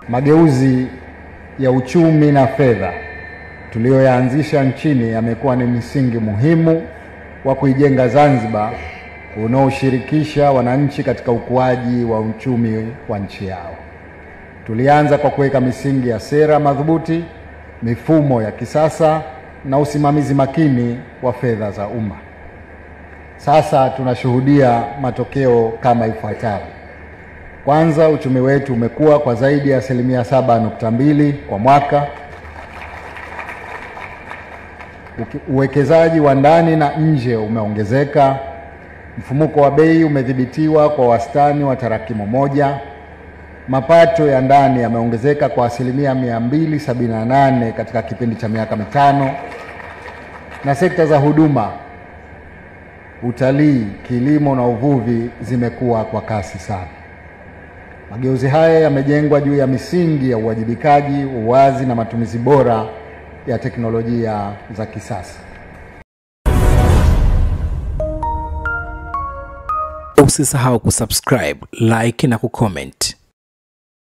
Mageuzi ya uchumi na fedha tuliyoyaanzisha nchini yamekuwa ni msingi muhimu wa kuijenga Zanzibar unaoshirikisha wananchi katika ukuaji wa uchumi wa nchi yao. Tulianza kwa kuweka misingi ya sera madhubuti, mifumo ya kisasa na usimamizi makini wa fedha za umma. Sasa tunashuhudia matokeo kama ifuatavyo. Kwanza, uchumi wetu umekuwa kwa zaidi ya 7.2% kwa mwaka. Uwekezaji wa ndani na nje umeongezeka. Mfumuko wa bei umedhibitiwa kwa wastani wa tarakimu moja. Mapato ya ndani yameongezeka kwa 278% katika kipindi cha miaka mitano. Na sekta za huduma, utalii, kilimo na uvuvi zimekuwa kwa kasi sana. Mageuzi haya yamejengwa juu ya misingi ya uwajibikaji, uwazi na matumizi bora ya teknolojia za kisasa. Usisahau kusubscribe, like na kucomment.